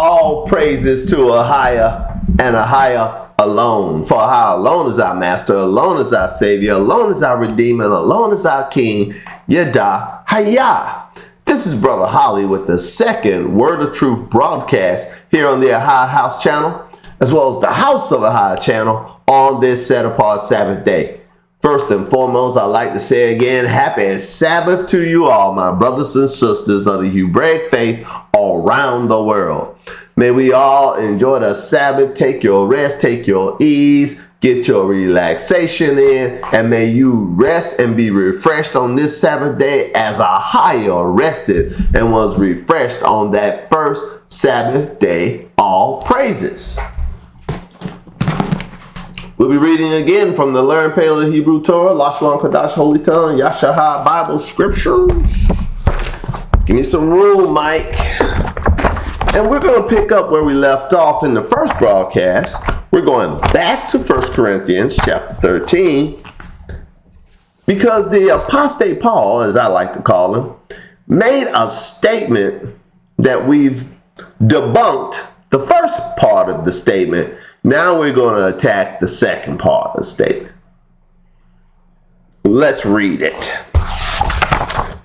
All praises to AHAYAH and AHAYAH alone. For AHAYAH alone is our master, alone is our savior, alone is our redeemer, alone is our king, Yada Hayah. This is Brother Holly with the second Word of Truth broadcast here on the AHAYAH House channel, as well as the House of AHAYAH channel on this set apart Sabbath day. First and foremost, I'd like to say again, happy Sabbath to you all, my brothers and sisters of the Hebraic faith all around the world. May we all enjoy the Sabbath, take your rest, take your ease, get your relaxation in, and may you rest and be refreshed on this Sabbath day as AHAYAH rested and was refreshed on that first Sabbath day. All praises. We'll be reading again from the Learn Paleo Hebrew Torah, Lashon Kodash Holy Tongue, Yashahah Bible Scriptures. Give me some room, Mike. And we're going to pick up where we left off in the first broadcast. We're going back to 1 Corinthians chapter 13. Because the apostate Paul, as I like to call him, made a statement that we've debunked the first part of the statement. Now we're going to attack the second part of the statement. Let's read it.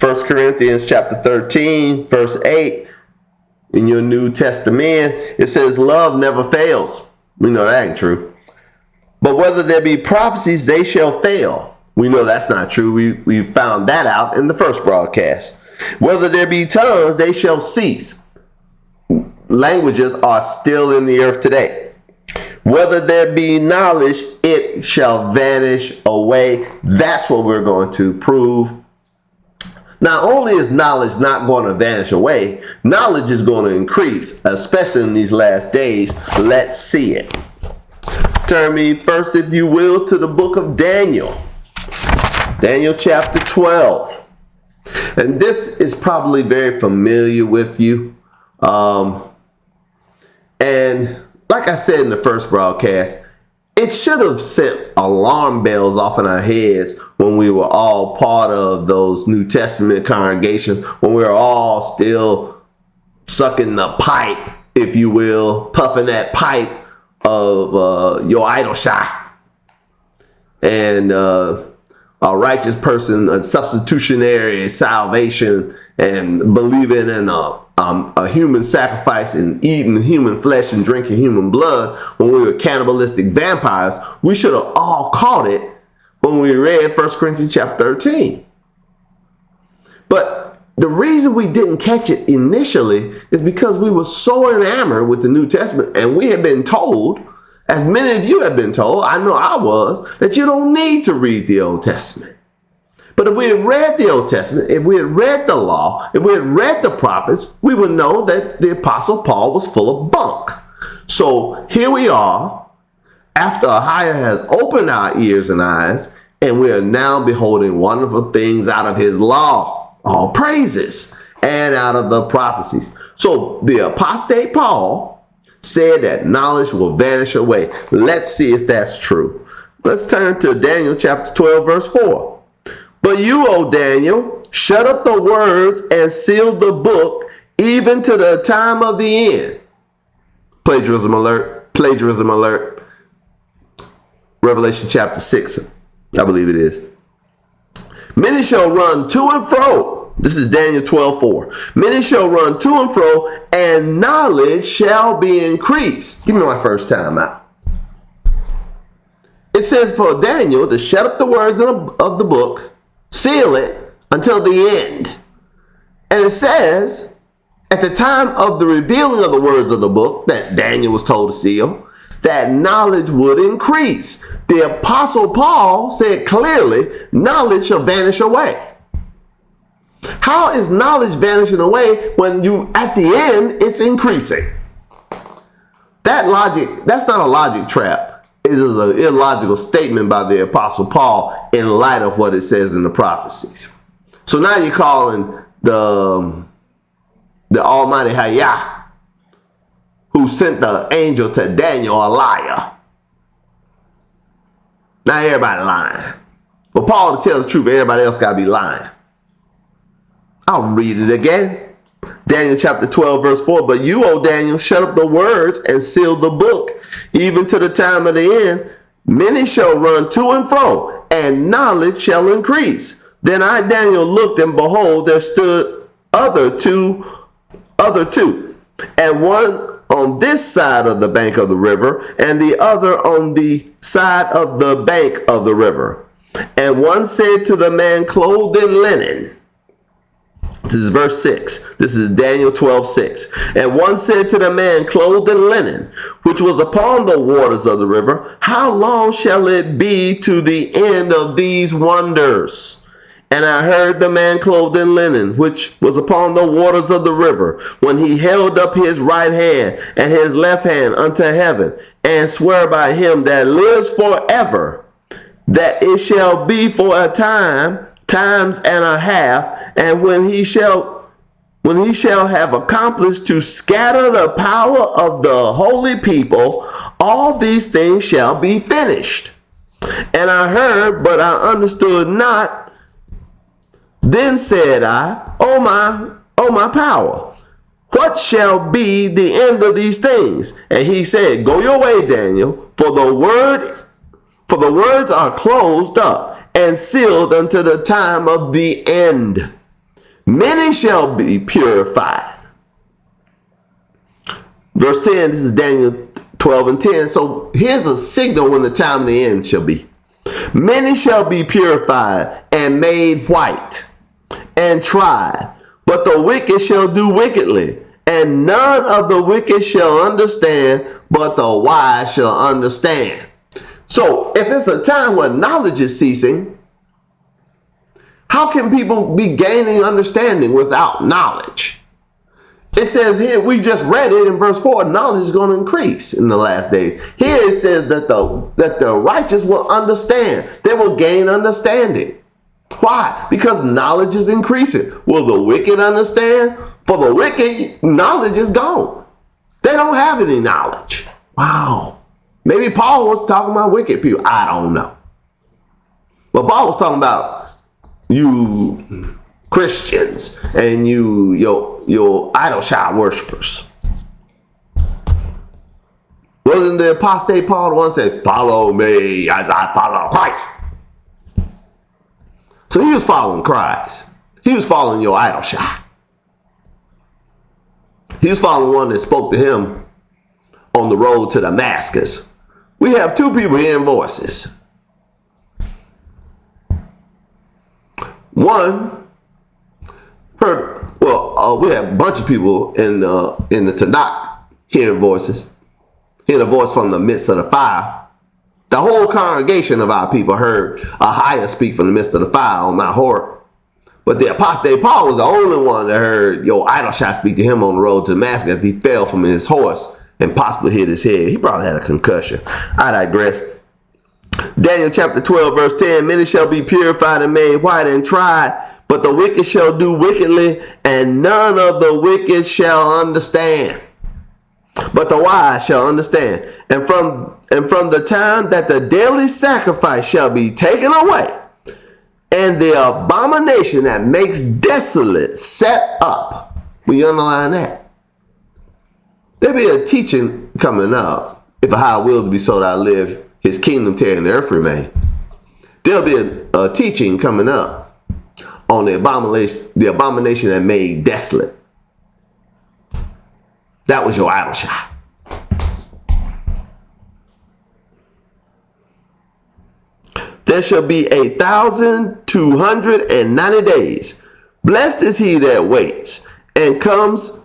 1 Corinthians chapter 13, verse 8. In your New Testament, it says, love never fails. We know that ain't true. But whether there be prophecies, they shall fail. We know that's not true. We found that out in the first broadcast. Whether there be tongues, they shall cease. Languages are still in the earth today. Whether there be knowledge, it shall vanish away. That's what we're going to prove. Not only is knowledge not going to vanish away, knowledge is going to increase, especially in these last days. Let's see it. Turn me first, if you will, to the book of Daniel. Daniel chapter 12. And this is probably very familiar with you. And like I said in the first broadcast, it should have sent alarm bells off in our heads when we were all part of those New Testament congregations, when we were all still sucking the pipe, if you will, puffing that pipe of your idol shot. And a righteous person, a substitutionary salvation, and believing in a human sacrifice and eating human flesh and drinking human blood when we were cannibalistic vampires. We should have all caught it when we read 1 Corinthians chapter 13. But the reason we didn't catch it initially is because we were so enamored with the New Testament, and we had been told, as many of you have been told, I know I was, that you don't need to read the Old Testament. But if we had read the Old Testament, if we had read the law, if we had read the prophets, we would know that the Apostle Paul was full of bunk. So here we are, after AHAYAH has opened our ears and eyes, and we are now beholding wonderful things out of his law, all praises, and out of the prophecies. So the apostate Paul said that knowledge will vanish away. Let's see if that's true. Let's turn to Daniel chapter 12, verse 4. But you, O Daniel, shut up the words and seal the book, even to the time of the end. Plagiarism alert. Plagiarism alert. Revelation chapter 6, I believe it is. Many shall run to and fro. This is Daniel 12:4. Many shall run to and fro, and knowledge shall be increased. Give me my first time out. It says for Daniel to shut up the words of the book, seal it until the end. And it says, at the time of the revealing of the words of the book that Daniel was told to seal, that knowledge would increase. The Apostle Paul said clearly, knowledge shall vanish away. How is knowledge vanishing away when at the end, it's increasing? That's not a logic trap. It is an illogical statement by the Apostle Paul in light of what it says in the prophecies. So now you're calling the Almighty Hayah, who sent the angel to Daniel, a liar. Now everybody lying. For Paul to tell the truth, everybody else got to be lying. I'll read it again. Daniel chapter 12 verse 4. But you, O Daniel, shut up the words and seal the book, even to the time of the end. Many shall run to and fro, and knowledge shall increase. Then I, Daniel, looked, and behold, there stood other two, and one on this side of the bank of the river, and the other on the side of the bank of the river. And one said to the man clothed in linen, this is verse 6. This is Daniel 12:6. And one said to the man clothed in linen, which was upon the waters of the river, how long shall it be to the end of these wonders? And I heard the man clothed in linen, which was upon the waters of the river, when he held up his right hand and his left hand unto heaven, and swear by him that lives forever, that it shall be for a time, times and a half, and when he shall have accomplished to scatter the power of the holy people, all these things shall be finished. And I heard, but I understood not. Then said I, O my power, what shall be the end of these things? And he said, Go your way, Daniel, for the words are closed up and sealed unto the time of the end. Many shall be purified. Verse 10, this is Daniel 12:10. So here's a signal when the time of the end shall be. Many shall be purified and made white and tried, but the wicked shall do wickedly, and none of the wicked shall understand, but the wise shall understand. So if it's a time where knowledge is ceasing, how can people be gaining understanding without knowledge? It says here, we just read it in verse 4, knowledge is going to increase in the last days. Here it says that the righteous will understand. They will gain understanding. Why? Because knowledge is increasing. Will the wicked understand? For the wicked, knowledge is gone. They don't have any knowledge. Wow. Maybe Paul was talking about wicked people. I don't know. But Paul was talking about you Christians and your idol child worshipers. Wasn't the apostate Paul the one that said, follow me as I follow Christ? So he was following Christ. He was following your idol child. He was following one that spoke to him on the road to Damascus. We have two people hearing voices. One heard, we have a bunch of people in the TANAK hearing voices, hearing a voice from the midst of the fire. The whole congregation of our people heard AHAYAH speak from the midst of the fire on Mount Horeb. But the apostate Paul was the only one that heard your idol child speak to him on the road to Damascus after he fell from his horse and possibly hit his head. He probably had a concussion. I digress. Daniel chapter 12 verse 10, many shall be purified and made white and tried, but the wicked shall do wickedly, and none of the wicked shall understand, but the wise shall understand. And from the time that the daily sacrifice shall be taken away, and the abomination that makes desolate set up. We underline that. There'll be a teaching coming up. If AHAYAH wills to be so that I live, his kingdom tear and the earth remain. There'll be a teaching coming up on the abomination that made desolate. That was your idol child. There shall be 1,290 days. Blessed is he that waits and comes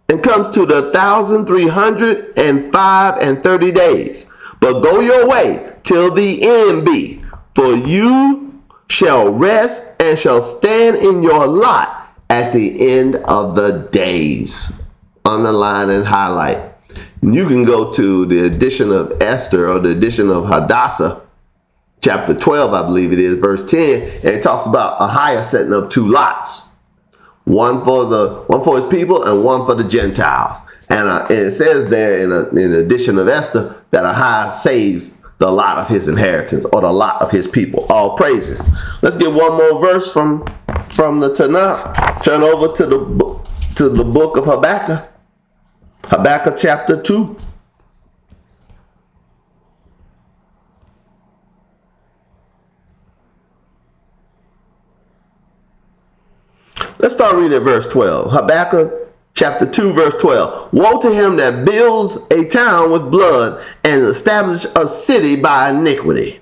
to the 1,305 days. But go your way till the end be, for you shall rest and shall stand in your lot at the end of the days. Underline and highlight. You can go to the edition of Esther or the edition of Hadassah, chapter 12, I believe it is, verse 10, and it talks about AHAYAH setting up two lots. One for his people and one for the Gentiles. And it says there in the edition of Esther that AHAYAH saves the lot of his inheritance or the lot of his people. All praises. Let's get one more verse from the Tanakh. Turn over to the book to the book of Habakkuk. Habakkuk chapter 2. Let's start reading at verse 12. Habakkuk chapter 2 verse 12. Woe to him that builds a town with blood and establishes a city by iniquity.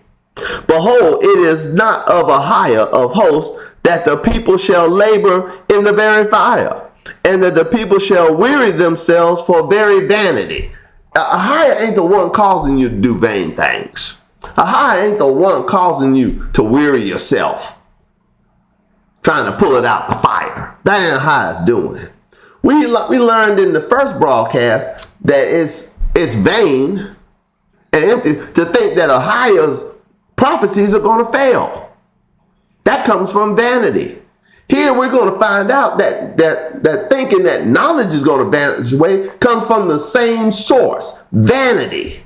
Behold, it is not of AHAYAH of hosts that the people shall labor in the very fire, and that the people shall weary themselves for very vanity. AHAYAH ain't the one causing you to do vain things. AHAYAH ain't the one causing you to weary yourself, trying to pull it out the fire. That ain't AHAYAH's doing. We learned in the first broadcast that it's vain and empty to think that AHAYAH's prophecies are going to fail. That comes from vanity. Here we're going to find out that thinking that knowledge is going to vanish away comes from the same source, vanity.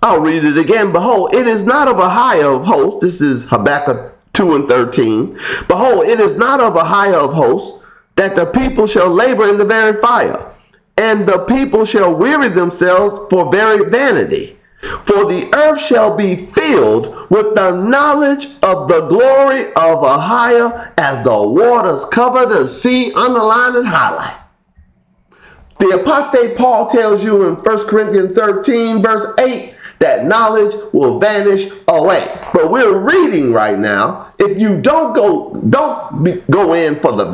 I'll read it again. Behold, it is not of AHAYAH of hosts. This is Habakkuk 2 and 13. Behold, it is not of AHAYAH of hosts that the people shall labor in the very fire, and the people shall weary themselves for very vanity. For the earth shall be filled with the knowledge of the glory of AHAYAH as the waters cover the sea. Underline and highlight. The apostate Paul tells you in 1 Corinthians 13 verse 8 that knowledge will vanish away. But we're reading right now. If you don't go in for the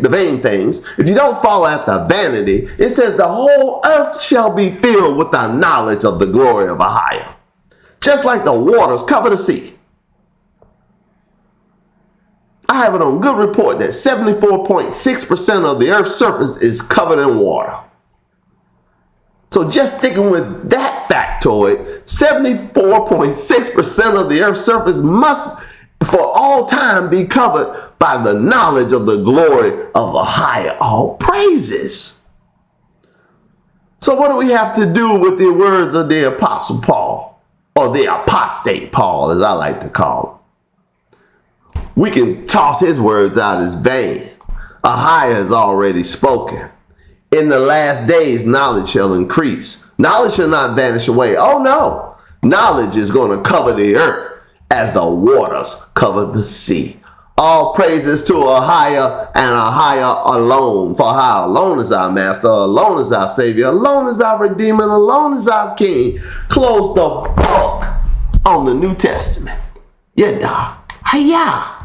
vain things, if you don't fall after vanity, it says the whole earth shall be filled with the knowledge of the glory of AHAYAH, just like the waters cover the sea. I have it on good report that 74.6% of the earth's surface is covered in water. So just sticking with that factoid, 74.6% of the earth's surface must for all time be covered by the knowledge of the glory of AHAYAH. All praises. So what do we have to do with the words of the Apostle Paul, or the apostate Paul, as I like to call him? We can toss his words out as vain. AHAYAH has already spoken. In the last days, knowledge shall increase. Knowledge shall not vanish away. Oh no. Knowledge is going to cover the earth as the waters cover the sea. All praises to AHAYAH and AHAYAH alone. For how alone is our master, alone is our savior, alone is our redeemer, alone is our king. Close the book on the New Testament. Yada. Hayah.